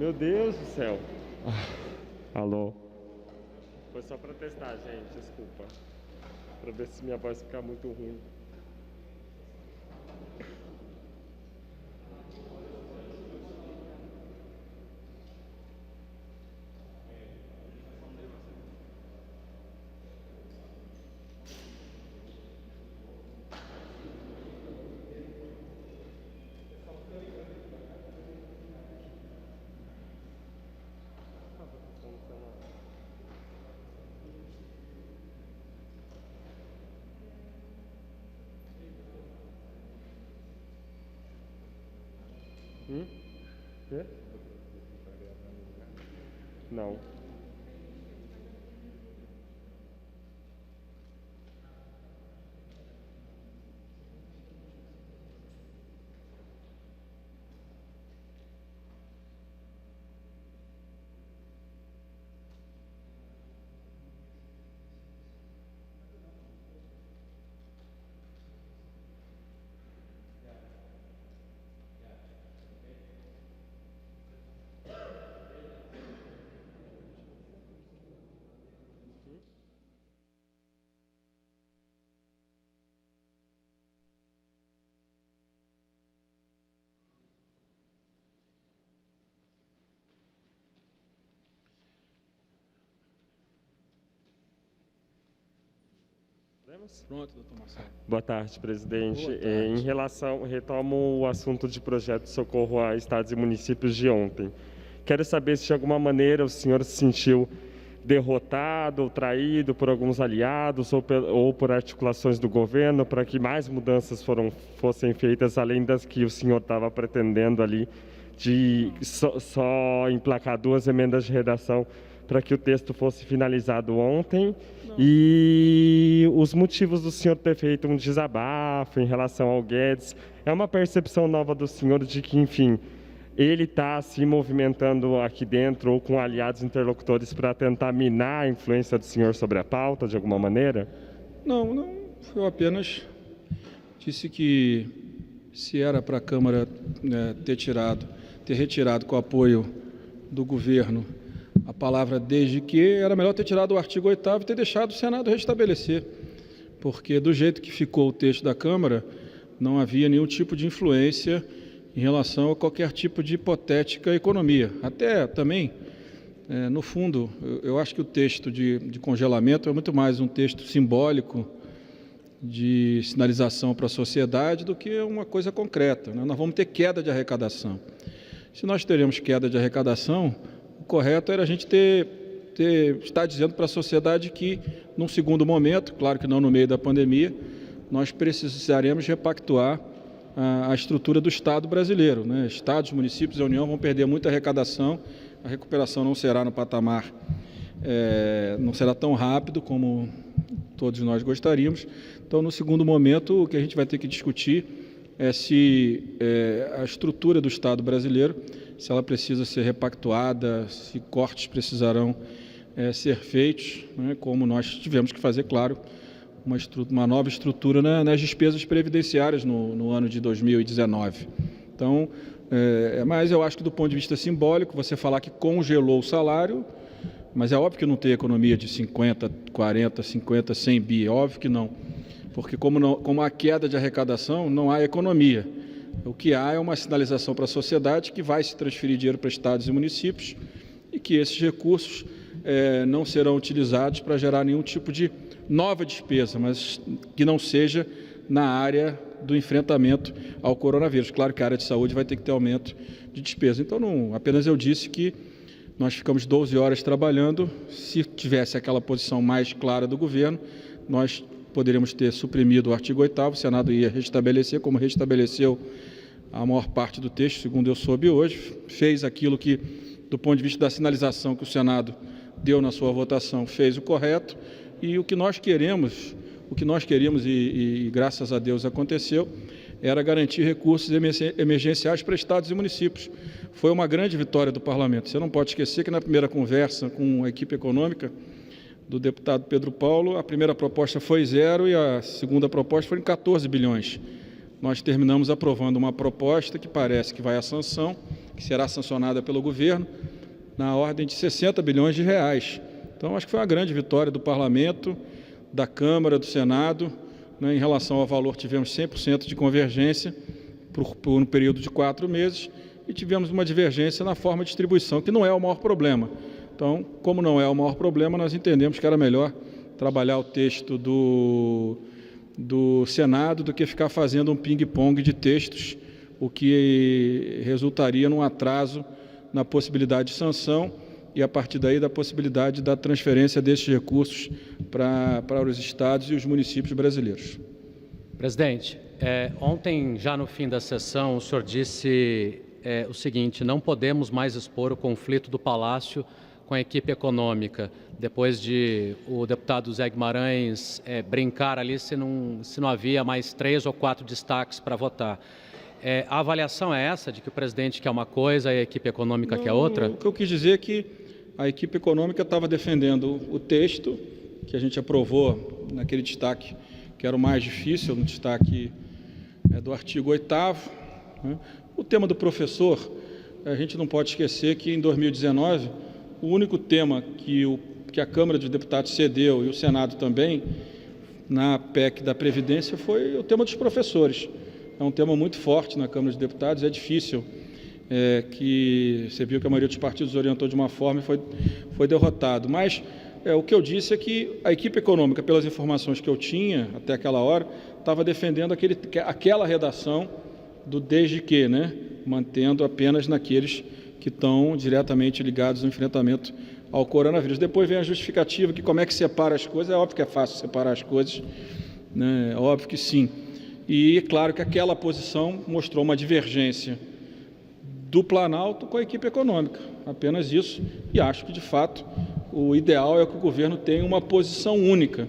Meu Deus do céu. Alô? Foi só para testar, gente, desculpa. Para ver se minha voz ficar muito ruim. Quê? Não. Pronto, doutor Marcelo. Boa tarde, presidente. Boa tarde. Retomo o assunto de projeto de socorro a estados e municípios de ontem. Quero saber se de alguma maneira o senhor se sentiu derrotado ou traído por alguns aliados ou por articulações do governo para que mais mudanças fossem feitas, além das que o senhor estava pretendendo ali, de só emplacar 2 emendas de redação para que o texto fosse finalizado ontem. Não. E os motivos do senhor ter feito um desabafo em relação ao Guedes, é uma percepção nova do senhor de que, enfim, ele está se movimentando aqui dentro ou com aliados interlocutores para tentar minar a influência do senhor sobre a pauta, de alguma maneira? Não, eu apenas disse que se era para a Câmara ter retirado com o apoio do governo a palavra desde que, era melhor ter tirado o artigo 8º e ter deixado o Senado restabelecer, porque do jeito que ficou o texto da Câmara, não havia nenhum tipo de influência em relação a qualquer tipo de hipotética economia. Até também, no fundo, eu acho que o texto de congelamento é muito mais um texto simbólico de sinalização para a sociedade do que uma coisa concreta, né? Nós vamos ter queda de arrecadação. Se nós teremos queda de arrecadação, o correto era a gente estar dizendo para a sociedade que, num segundo momento, claro que não no meio da pandemia, nós precisaremos repactuar a estrutura do Estado brasileiro, né? Estados, municípios e a União vão perder muita arrecadação, a recuperação não será no patamar, não será tão rápido como todos nós gostaríamos. Então, no segundo momento, o que a gente vai ter que discutir é se a estrutura do Estado brasileiro, se ela precisa ser repactuada, se cortes precisarão ser feitos, né, como nós tivemos que fazer, claro, uma nova estrutura nas despesas previdenciárias no ano de 2019. Então, mas eu acho que do ponto de vista simbólico, você falar que congelou o salário, mas é óbvio que não tem economia de 50, 40, 50, 100 bi, é óbvio que não. Porque como há queda de arrecadação, não há economia. O que há é uma sinalização para a sociedade que vai se transferir dinheiro para estados e municípios e que esses recursos não serão utilizados para gerar nenhum tipo de nova despesa, mas que não seja na área do enfrentamento ao coronavírus. Claro que a área de saúde vai ter que ter aumento de despesa. Então, não, apenas eu disse que nós ficamos 12 horas trabalhando. Se tivesse aquela posição mais clara do governo, nós poderíamos ter suprimido o artigo 8º, o Senado ia restabelecer, como restabeleceu a maior parte do texto, segundo eu soube hoje, fez aquilo que, do ponto de vista da sinalização que o Senado deu na sua votação, fez o correto, e o que nós queríamos e graças a Deus aconteceu, era garantir recursos emergenciais para estados e municípios. Foi uma grande vitória do Parlamento. Você não pode esquecer que na primeira conversa com a equipe econômica do deputado Pedro Paulo, a primeira proposta foi 0 e a segunda proposta foi em 14 bilhões. Nós terminamos aprovando uma proposta que parece que vai à sanção, que que será sancionada pelo governo, na ordem de 60 bilhões de reais. Então, acho que foi uma grande vitória do Parlamento, da Câmara, do Senado, né? Em relação ao valor, tivemos 100% de convergência por um período de 4 meses e tivemos uma divergência na forma de distribuição, que não é o maior problema. Então, como não é o maior problema, nós entendemos que era melhor trabalhar o texto do Senado do que ficar fazendo um ping-pong de textos, o que resultaria num atraso na possibilidade de sanção e, a partir daí, da possibilidade da transferência desses recursos para os estados e os municípios brasileiros. Presidente, ontem, já no fim da sessão, o senhor disse o seguinte: não podemos mais expor o conflito do Palácio com a equipe econômica, depois de o deputado Zé Guimarães brincar ali se não havia mais 3 ou 4 destaques para votar. A avaliação é essa, de que o presidente quer uma coisa e a equipe econômica quer outra? O que eu quis dizer é que a equipe econômica estava defendendo o texto que a gente aprovou naquele destaque que era o mais difícil, no destaque do artigo 8º. Né? O tema do professor, a gente não pode esquecer que em 2019, o único tema que a Câmara dos Deputados cedeu, e o Senado também, na PEC da Previdência, foi o tema dos professores. É um tema muito forte na Câmara dos Deputados, é difícil, que você viu que a maioria dos partidos orientou de uma forma e foi derrotado. Mas o que eu disse é que a equipe econômica, pelas informações que eu tinha até aquela hora, estava defendendo aquela redação do desde que, né? Mantendo apenas naqueles que estão diretamente ligados ao enfrentamento ao coronavírus. Depois vem a justificativa, que como é que separa as coisas. É óbvio que é fácil separar as coisas, né? É óbvio que sim. E claro que aquela posição mostrou uma divergência do Planalto com a equipe econômica, apenas isso. E acho que, de fato, o ideal é que o governo tenha uma posição única,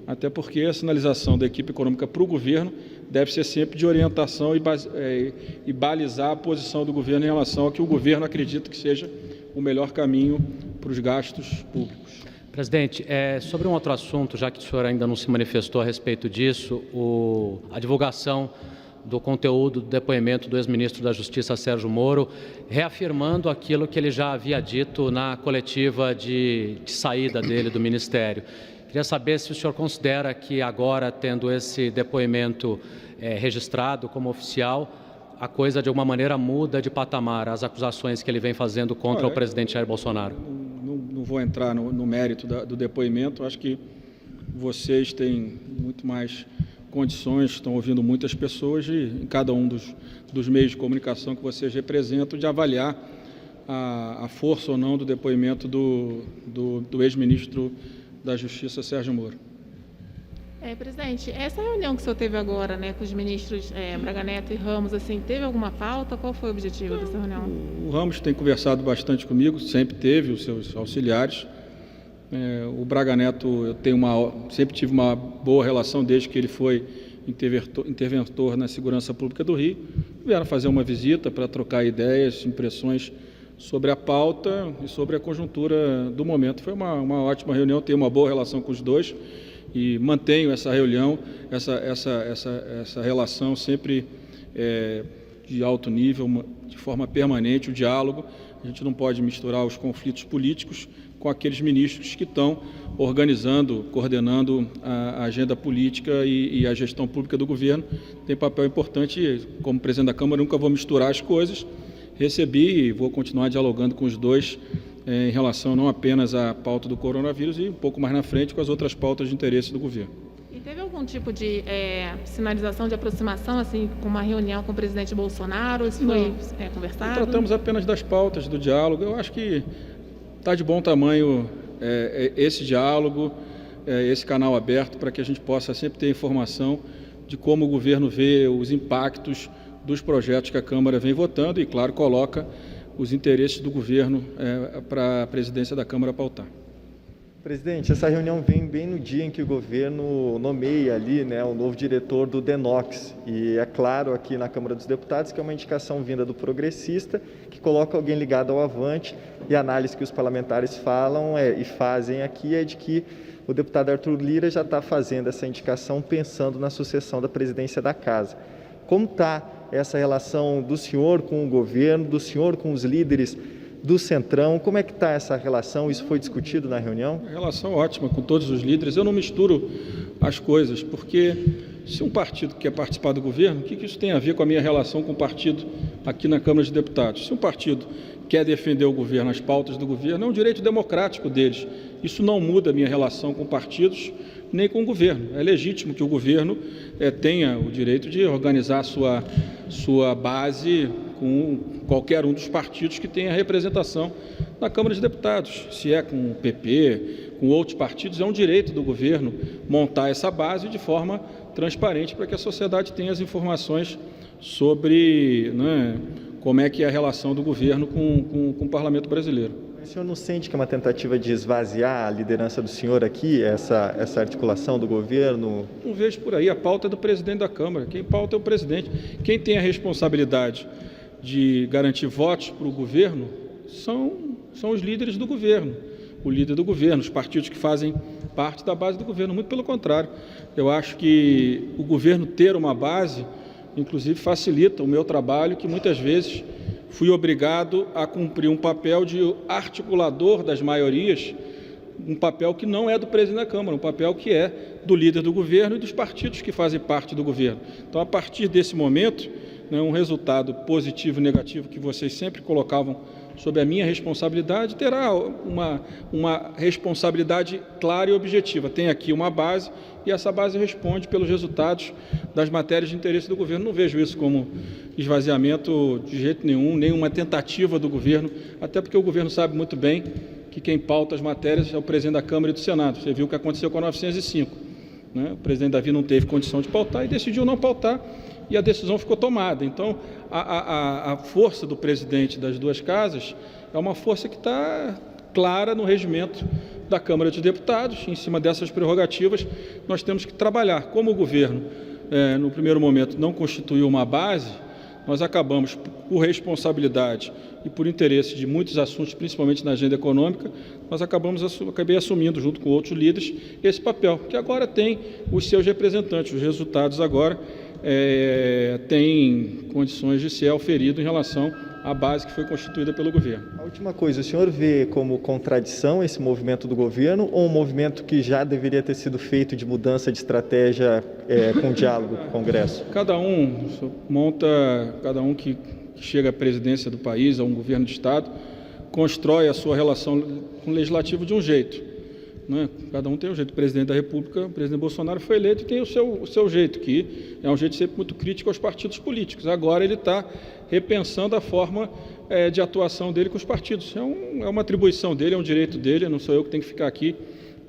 até porque a sinalização da equipe econômica para o governo deve ser sempre de orientação e balizar a posição do governo em relação ao que o governo acredita que seja o melhor caminho para os gastos públicos. Presidente, sobre um outro assunto, já que o senhor ainda não se manifestou a respeito disso, a divulgação do conteúdo do depoimento do ex-ministro da Justiça, Sérgio Moro, reafirmando aquilo que ele já havia dito na coletiva de saída dele do Ministério. Queria saber se o senhor considera que agora, tendo esse depoimento registrado como oficial, a coisa de alguma maneira muda de patamar, as acusações que ele vem fazendo contra o presidente Jair Bolsonaro. Não vou entrar no mérito do depoimento, acho que vocês têm muito mais condições, estão ouvindo muitas pessoas em cada um dos meios de comunicação que vocês representam, de avaliar a força ou não do depoimento do ex-ministro da Justiça, Sérgio Moro. Presidente, essa reunião que o senhor teve agora, né, com os ministros Braga Neto e Ramos, assim, teve alguma pauta? Qual foi o objetivo dessa reunião? O Ramos tem conversado bastante comigo, sempre teve os seus auxiliares. O Braga Neto, sempre tive uma boa relação desde que ele foi interventor na segurança pública do Rio. Vieram fazer uma visita para trocar ideias, impressões sobre a pauta e sobre a conjuntura do momento. Foi uma ótima reunião, tenho uma boa relação com os dois e mantenho essa reunião, essa relação sempre de alto nível, de forma permanente, o diálogo. A gente não pode misturar os conflitos políticos com aqueles ministros que estão organizando, coordenando a agenda política e a gestão pública do governo. Tem papel importante, como presidente da Câmara, nunca vou misturar as coisas. Recebi e vou continuar dialogando com os dois em relação não apenas à pauta do coronavírus e um pouco mais na frente com as outras pautas de interesse do governo. E teve algum tipo de sinalização de aproximação, assim, com uma reunião com o presidente Bolsonaro? Isso foi conversado? Tratamos apenas das pautas do diálogo. Eu acho que está de bom tamanho esse diálogo, esse canal aberto, para que a gente possa sempre ter informação de como o governo vê os impactos dos projetos que a Câmara vem votando e, claro, coloca os interesses do governo para a presidência da Câmara pautar. Presidente, essa reunião vem bem no dia em que o governo nomeia ali, né, o novo diretor do DENOX. E é claro aqui na Câmara dos Deputados que é uma indicação vinda do progressista, que coloca alguém ligado ao Avante, e a análise que os parlamentares falam e fazem aqui é de que o deputado Arthur Lira já está fazendo essa indicação pensando na sucessão da presidência da Casa. Como está essa relação do senhor com o governo, do senhor com os líderes do Centrão. Como é que está essa relação? Isso foi discutido na reunião? Uma relação ótima com todos os líderes. Eu não misturo as coisas, porque se um partido quer participar do governo, o que isso tem a ver com a minha relação com o partido aqui na Câmara de Deputados? Se um partido quer defender o governo, as pautas do governo, é um direito democrático deles. Isso não muda a minha relação com partidos nem com o governo. É legítimo que o governo tenha o direito de organizar sua base com qualquer um dos partidos que tenha representação na Câmara de Deputados. Se é com o PP, com outros partidos, é um direito do governo montar essa base de forma transparente para que a sociedade tenha as informações sobre, né, como é que é a relação do governo com o Parlamento brasileiro. O senhor não sente que é uma tentativa de esvaziar a liderança do senhor aqui, essa articulação do governo? Não vejo por aí. A pauta é do presidente da Câmara. Quem pauta é o presidente. Quem tem a responsabilidade de garantir votos para o governo são os líderes do governo. O líder do governo, os partidos que fazem parte da base do governo. Muito pelo contrário. Eu acho que o governo ter uma base, inclusive, facilita o meu trabalho, que muitas vezes fui obrigado a cumprir um papel de articulador das maiorias, um papel que não é do presidente da Câmara, um papel que é do líder do governo e dos partidos que fazem parte do governo. Então, a partir desse momento, né, um resultado positivo e negativo que vocês sempre colocavam sob a minha responsabilidade, terá uma responsabilidade clara e objetiva. Tem aqui uma base e essa base responde pelos resultados das matérias de interesse do governo. Não vejo isso como esvaziamento de jeito nenhum, nenhuma tentativa do governo, até porque o governo sabe muito bem que quem pauta as matérias é o presidente da Câmara e do Senado. Você viu o que aconteceu com a 905. Né? O presidente Davi não teve condição de pautar e decidiu não pautar, e a decisão ficou tomada. Então, a força do presidente das duas casas é uma força que está clara no regimento da Câmara de Deputados. Em cima dessas prerrogativas, nós temos que trabalhar. Como o governo, no primeiro momento, não constituiu uma base, nós acabamos, por responsabilidade e por interesse de muitos assuntos, principalmente na agenda econômica, acabei assumindo, junto com outros líderes, esse papel, que agora tem os seus representantes. Os resultados agora têm condições de ser auferido em relação à base que foi constituída pelo governo. A última coisa, o senhor vê como contradição esse movimento do governo ou um movimento que já deveria ter sido feito de mudança de estratégia com diálogo com o Congresso? Cada um que chega à presidência do país, a um governo de Estado, constrói a sua relação com o legislativo de um jeito. Né? Cada um tem um jeito. O presidente da República, o presidente Bolsonaro, foi eleito e tem o seu jeito, que é um jeito sempre muito crítico aos partidos políticos. Agora ele está repensando a forma de atuação dele com os partidos. É uma atribuição dele, é um direito dele, não sou eu que tenho que ficar aqui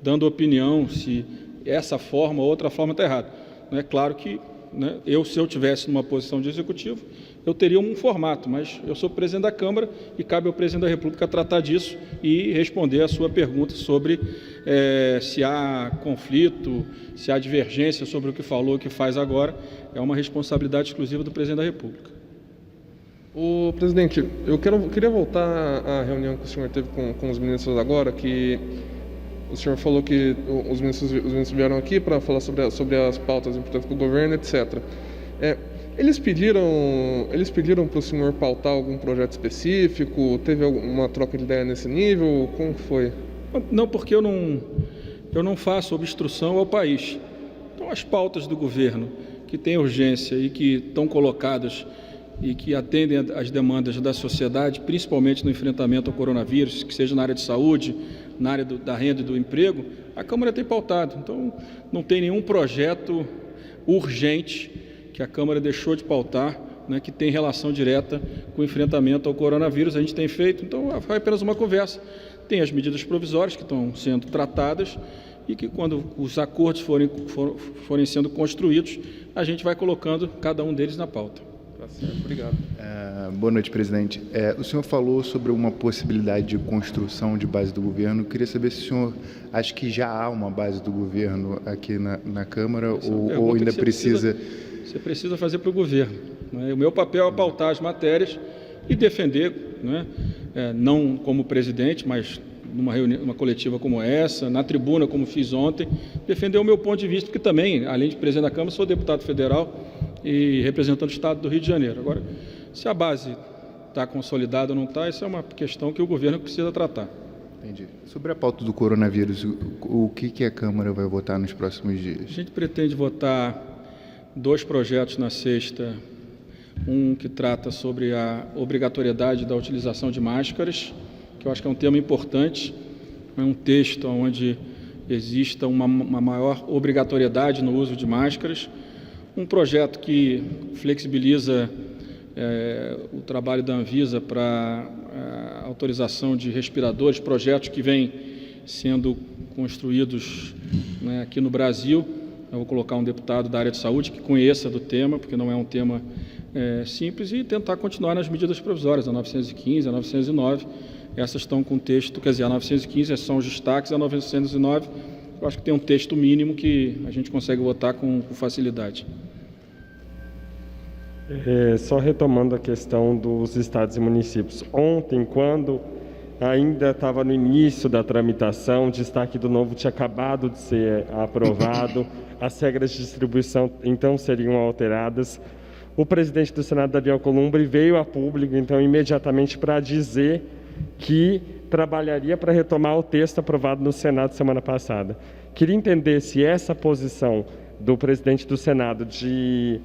dando opinião se essa forma ou outra forma está errada. É claro que, né, se eu tivesse numa posição de executivo, eu teria um formato, mas eu sou presidente da Câmara e cabe ao presidente da República tratar disso e responder a sua pergunta sobre se há conflito, se há divergência sobre o que falou, o que faz agora. É uma responsabilidade exclusiva do presidente da República. O presidente, eu queria voltar à reunião que o senhor teve com os ministros agora, que o senhor falou que os ministros vieram aqui para falar sobre as pautas importantes do governo, etc. Eles pediram para o senhor pautar algum projeto específico? Teve alguma troca de ideia nesse nível? Como foi? Não, porque eu não faço obstrução ao país. Então, as pautas do governo que têm urgência e que estão colocadas e que atendem às demandas da sociedade, principalmente no enfrentamento ao coronavírus, que seja na área de saúde, na área da renda e do emprego, a Câmara tem pautado. Então, não tem nenhum projeto urgente que a Câmara deixou de pautar, né, que tem relação direta com o enfrentamento ao coronavírus. A gente tem feito, então foi apenas uma conversa. Tem as medidas provisórias que estão sendo tratadas e que, quando os acordos forem sendo construídos, a gente vai colocando cada um deles na pauta. Tá certo, obrigado. Boa noite, presidente. O senhor falou sobre uma possibilidade de construção de base do governo. Eu queria saber se o senhor acha que já há uma base do governo aqui na Câmara ou ainda precisa... Você precisa fazer para o governo. Né? O meu papel é pautar as matérias e defender, né? Não como presidente, mas numa reunião, uma coletiva como essa, na tribuna, como fiz ontem, defender o meu ponto de vista, porque também, além de presidente da Câmara, sou deputado federal e representando o Estado do Rio de Janeiro. Agora, se a base está consolidada ou não está, isso é uma questão que o governo precisa tratar. Entendi. Sobre a pauta do coronavírus, o que a Câmara vai votar nos próximos dias? A gente pretende votar 2 projetos na sexta, um que trata sobre a obrigatoriedade da utilização de máscaras, que eu acho que é um tema importante, é um texto onde exista uma maior obrigatoriedade no uso de máscaras, um projeto que flexibiliza o trabalho da Anvisa para autorização de respiradores, projetos que vêm sendo construídos, né, aqui no Brasil. Eu vou colocar um deputado da área de saúde que conheça do tema, porque não é um tema simples, e tentar continuar nas medidas provisórias, a 915, a 909, essas estão com texto, quer dizer, a 915 são os destaques, a 909 eu acho que tem um texto mínimo que a gente consegue votar com facilidade. Só retomando a questão dos estados e municípios. Ontem, quando ainda estava no início da tramitação, o destaque do novo tinha acabado de ser aprovado, as regras de distribuição então seriam alteradas. O presidente do Senado, Davi Alcolumbre, veio a público, então, imediatamente para dizer que trabalharia para retomar o texto aprovado no Senado semana passada. Queria entender se essa posição do presidente do Senado de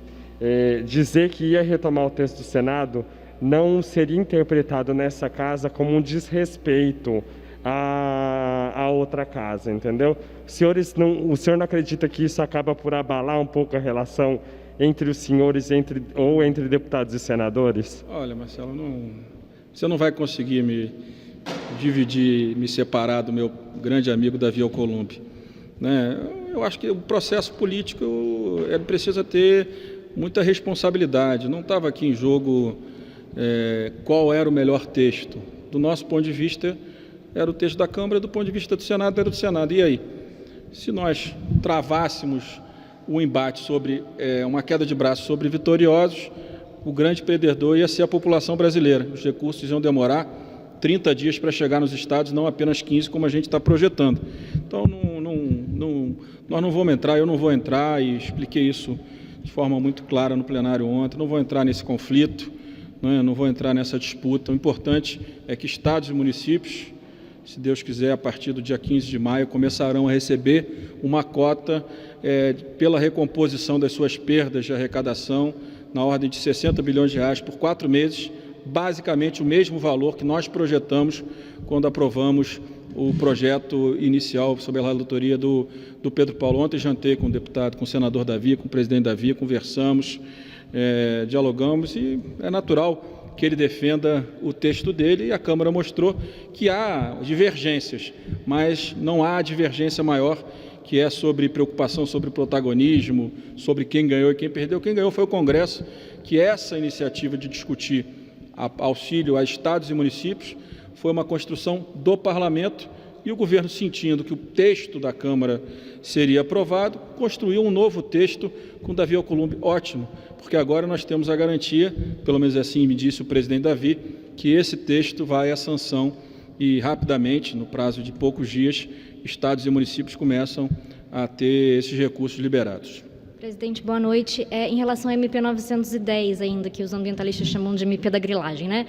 dizer que ia retomar o texto do Senado não seria interpretado nessa casa como um desrespeito à outra casa, entendeu? O senhor não acredita que isso acaba por abalar um pouco a relação entre os senhores ou entre deputados e senadores? Olha, Marcelo, você não vai conseguir me dividir, me separar do meu grande amigo Davi Alcolumbre, né? Eu acho que o processo político ele precisa ter muita responsabilidade. Não estava aqui em jogo qual era o melhor texto. Do nosso ponto de vista, era o texto da Câmara, do ponto de vista do Senado, era o do Senado. E aí? Se nós travássemos o embate sobre uma queda de braço sobre vitoriosos, o grande perdedor ia ser a população brasileira. Os recursos iam demorar 30 dias para chegar nos estados, não apenas 15, como a gente está projetando. Então, nós não vamos entrar, eu não vou entrar, e expliquei isso de forma muito clara no plenário ontem, não vou entrar nesse conflito, não vou entrar nessa disputa. O importante é que estados e municípios, se Deus quiser, a partir do dia 15 de maio, começarão a receber uma cota pela recomposição das suas perdas de arrecadação, na ordem de 60 bilhões de reais por 4 meses, basicamente o mesmo valor que nós projetamos quando aprovamos o projeto inicial sobre a relatoria do Pedro Paulo. Ontem jantei com o deputado, com o senador Davi, com o presidente Davi, conversamos, dialogamos, e é natural que ele defenda o texto dele, e a Câmara mostrou que há divergências, mas não há divergência maior, que é sobre preocupação sobre protagonismo, sobre quem ganhou e quem perdeu. Quem ganhou foi o Congresso, que essa iniciativa de discutir auxílio a estados e municípios foi uma construção do Parlamento, e o governo, sentindo que o texto da Câmara seria aprovado, construiu um novo texto com Davi Alcolumbre. Ótimo, porque agora nós temos a garantia, pelo menos assim me disse o presidente Davi, que esse texto vai à sanção e rapidamente, no prazo de poucos dias, estados e municípios começam a ter esses recursos liberados. Presidente, boa noite. Em relação à MP 910 ainda, que os ambientalistas chamam de MP da grilagem, né?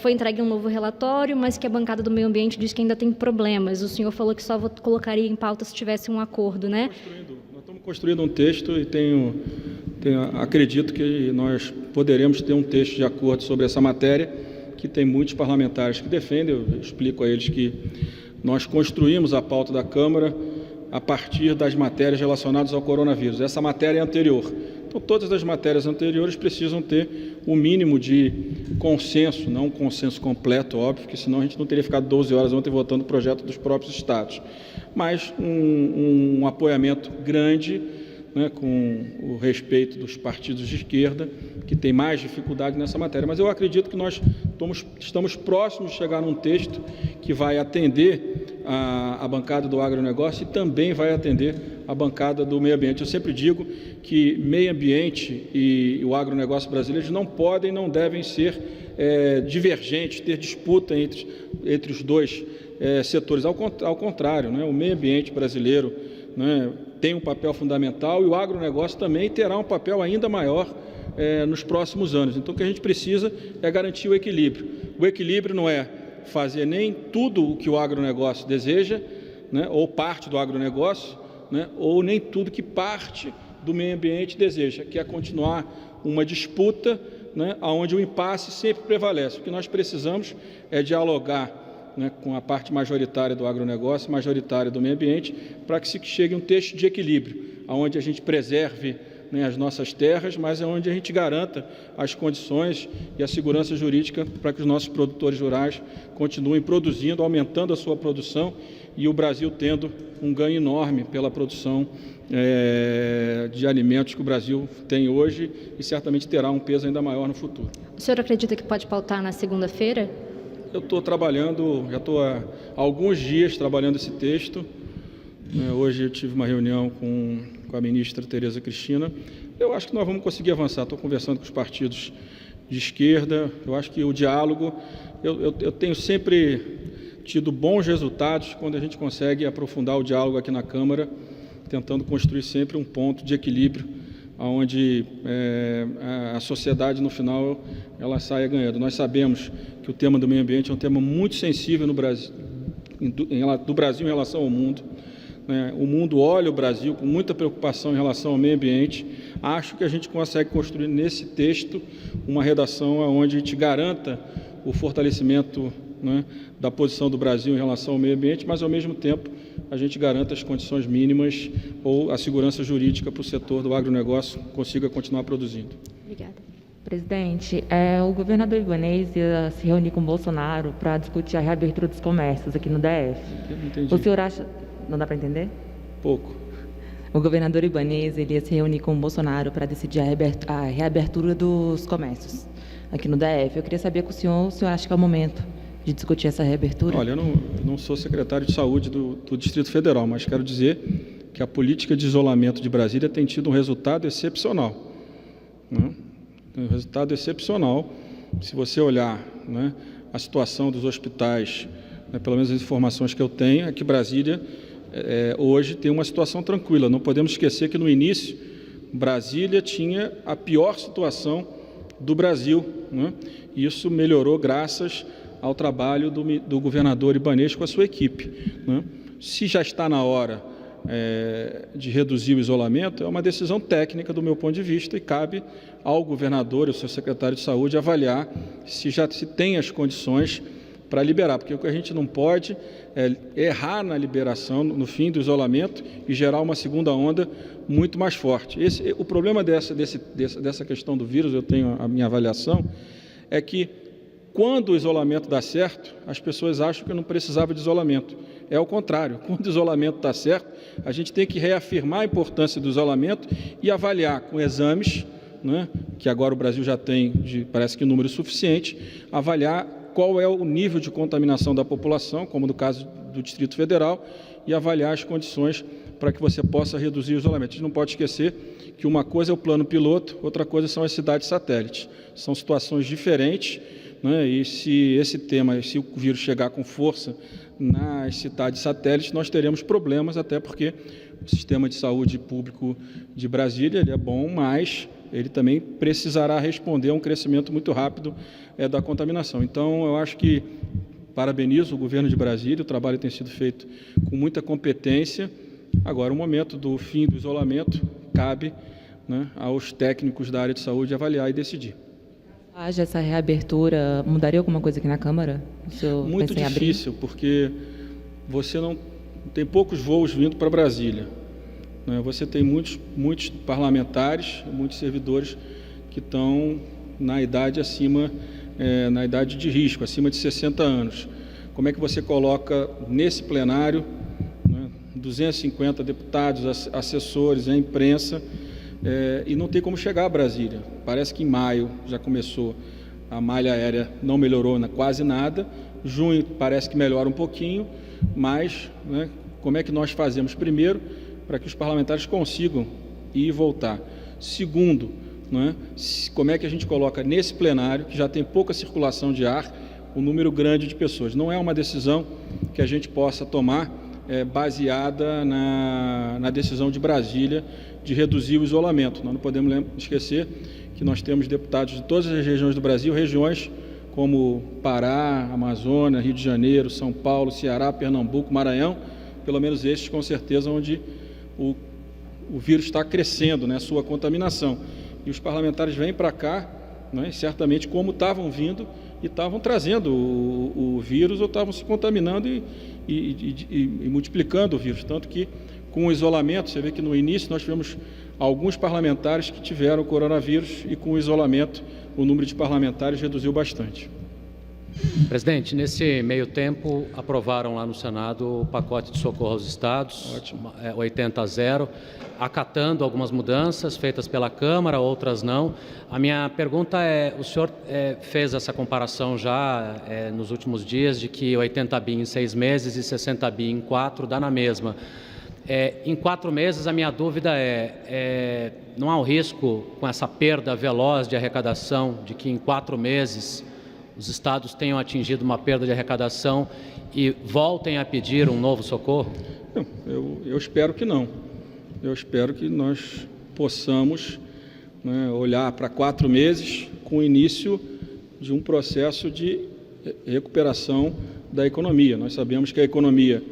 Foi entregue um novo relatório, mas que a bancada do meio ambiente diz que ainda tem problemas. O senhor falou que só colocaria em pauta se tivesse um acordo, né? Nós estamos construindo um texto e acredito que nós poderemos ter um texto de acordo sobre essa matéria, que tem muitos parlamentares que defendem. Eu explico a eles que nós construímos a pauta da Câmara a partir das matérias relacionadas ao coronavírus. Essa matéria é anterior. Então, todas as matérias anteriores precisam ter um mínimo de consenso, não um consenso completo, óbvio, porque senão a gente não teria ficado 12 horas ontem votando o projeto dos próprios estados. Mas um apoiamento grande, né, com o respeito dos partidos de esquerda, que tem mais dificuldade nessa matéria. Mas eu acredito que nós estamos próximos de chegar num texto que vai atender a bancada do agronegócio e também vai atender a bancada do meio ambiente. Eu sempre digo que meio ambiente e o agronegócio brasileiro não podem, não devem ser divergentes, ter disputa entre os dois setores. Ao contrário, né? O meio ambiente brasileiro né, tem um papel fundamental, e o agronegócio também terá um papel ainda maior nos próximos anos. Então, o que a gente precisa é garantir o equilíbrio. O equilíbrio não é fazer nem tudo o que o agronegócio deseja, né, ou parte do agronegócio, né, ou nem tudo que parte do meio ambiente deseja, que é continuar uma disputa, né, onde o impasse sempre prevalece. O que nós precisamos é dialogar, né, com a parte majoritária do agronegócio, majoritária do meio ambiente, para que se chegue a um texto de equilíbrio, onde a gente preserve, né, as nossas terras, mas é onde a gente garanta as condições e a segurança jurídica para que os nossos produtores rurais continuem produzindo, aumentando a sua produção, e o Brasil tendo um ganho enorme pela produção de alimentos que o Brasil tem hoje e certamente terá um peso ainda maior no futuro. O senhor acredita que pode pautar na segunda-feira? Eu estou trabalhando, já estou há alguns dias trabalhando esse texto. Hoje eu tive uma reunião com a ministra Tereza Cristina. Eu acho que nós vamos conseguir avançar. Estou conversando com os partidos de esquerda. Eu acho que o diálogo, eu tenho sempre tido bons resultados quando a gente consegue aprofundar o diálogo aqui na Câmara, tentando construir sempre um ponto de equilíbrio, onde a sociedade, no final, ela saia ganhando. Nós sabemos que o tema do meio ambiente é um tema muito sensível no Brasil, do Brasil em relação ao mundo. O mundo olha o Brasil com muita preocupação em relação ao meio ambiente. Acho que a gente consegue construir nesse texto uma redação onde a gente garanta o fortalecimento, né, da posição do Brasil em relação ao meio ambiente, mas, ao mesmo tempo, a gente garanta as condições mínimas ou a segurança jurídica para o setor do agronegócio consiga continuar produzindo. Obrigada. Presidente, o governador Ibanez ia se reunir com o Bolsonaro para discutir a reabertura dos comércios aqui no DF. Não entendi. O senhor acha... Não dá para entender? Pouco. O governador Ibanez ele ia se reunir com o Bolsonaro para decidir a reabertura dos comércios aqui no DF. Eu queria saber com o senhor acha que é o momento de discutir essa reabertura? Olha, eu não sou secretário de Saúde do Distrito Federal, mas quero dizer que a política de isolamento de Brasília tem tido um resultado excepcional. Né? Um resultado excepcional. Se você olhar, né, a situação dos hospitais, né, pelo menos as informações que eu tenho, é que Brasília hoje tem uma situação tranquila. Não podemos esquecer que no início Brasília tinha a pior situação do Brasil, né? Isso melhorou graças ao trabalho do governador Ibanez com a sua equipe, né? Se já está na hora de reduzir o isolamento, é uma decisão técnica do meu ponto de vista e cabe ao governador e ao seu secretário de saúde avaliar se tem as condições para liberar, porque o que a gente não pode é errar na liberação, no fim do isolamento, e gerar uma segunda onda muito mais forte. O problema dessa questão do vírus, eu tenho a minha avaliação, é que quando o isolamento dá certo, as pessoas acham que não precisava de isolamento. É o contrário, quando o isolamento está certo, a gente tem que reafirmar a importância do isolamento e avaliar com exames, né, que agora o Brasil já tem, parece que número suficiente, avaliar qual é o nível de contaminação da população, como no caso do Distrito Federal, e avaliar as condições para que você possa reduzir o isolamento. A gente não pode esquecer que uma coisa é o plano piloto, outra coisa são as cidades satélites. São situações diferentes, né? E se o vírus chegar com força nas cidades satélites, nós teremos problemas, até porque o sistema de saúde público de Brasília ele é bom, mas ele também precisará responder a um crescimento muito rápido da contaminação. Então, eu acho que parabenizo o governo de Brasília, o trabalho tem sido feito com muita competência. Agora, o momento do fim do isolamento cabe, né, aos técnicos da área de saúde avaliar e decidir. Haja essa reabertura, mudaria alguma coisa aqui na Câmara? Muito difícil, porque você não tem poucos voos vindo para Brasília. Você tem muitos parlamentares, muitos servidores que estão na idade na idade de risco, acima de 60 anos. Como é que você coloca nesse plenário, né, 250 deputados, assessores, a imprensa, e não tem como chegar a Brasília? Parece que em maio já começou, a malha aérea não melhorou quase nada, junho parece que melhora um pouquinho, mas, né, como é que nós fazemos? Primeiro, para que os parlamentares consigam ir e voltar. Segundo, né, como é que a gente coloca nesse plenário, que já tem pouca circulação de ar, um número grande de pessoas. Não é uma decisão que a gente possa tomar baseada na decisão de Brasília de reduzir o isolamento. Nós não podemos esquecer que nós temos deputados de todas as regiões do Brasil, regiões como Pará, Amazônia, Rio de Janeiro, São Paulo, Ceará, Pernambuco, Maranhão, pelo menos estes com certeza onde o vírus está crescendo, né, a sua contaminação. E os parlamentares vêm para cá, né, certamente como estavam vindo e estavam trazendo o vírus ou estavam se contaminando e multiplicando o vírus. Tanto que com o isolamento, você vê que no início nós tivemos alguns parlamentares que tiveram o coronavírus e com o isolamento o número de parlamentares reduziu bastante. Presidente, nesse meio tempo aprovaram lá no Senado o pacote de socorro aos estados, 80-0, acatando algumas mudanças feitas pela Câmara, outras não. A minha pergunta é, o senhor fez essa comparação já nos últimos dias de que 80 bi em 6 meses e 60 bi em 4 dá na mesma. Em 4 meses, a minha dúvida não há um risco com essa perda veloz de arrecadação de que em 4 meses os estados tenham atingido uma perda de arrecadação e voltem a pedir um novo socorro? Não, eu espero que não. Eu espero que nós possamos, né, olhar para 4 meses com o início de um processo de recuperação da economia. Nós sabemos que a economia,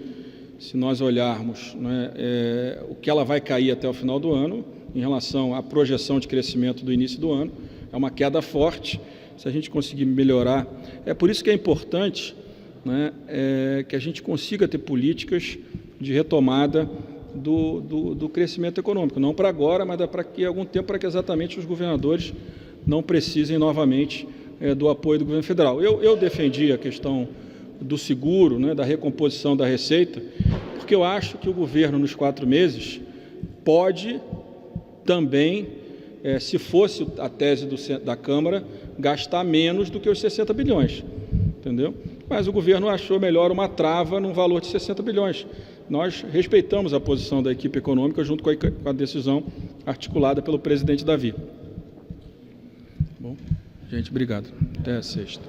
se nós olharmos, né, o que ela vai cair até o final do ano, em relação à projeção de crescimento do início do ano, é uma queda forte. Se a gente conseguir melhorar, é por isso que é importante, né, que a gente consiga ter políticas de retomada do crescimento econômico, não para agora, mas para que algum tempo, para que exatamente os governadores não precisem novamente do apoio do governo federal. Eu defendi a questão do seguro, né, da recomposição da receita, porque eu acho que o governo, nos 4 meses, pode também, se fosse a tese da Câmara, gastar menos do que os 60 bilhões, entendeu? Mas o governo achou melhor uma trava num valor de 60 bilhões. Nós respeitamos a posição da equipe econômica junto com a decisão articulada pelo presidente Davi. Bom, gente, obrigado. Até a sexta.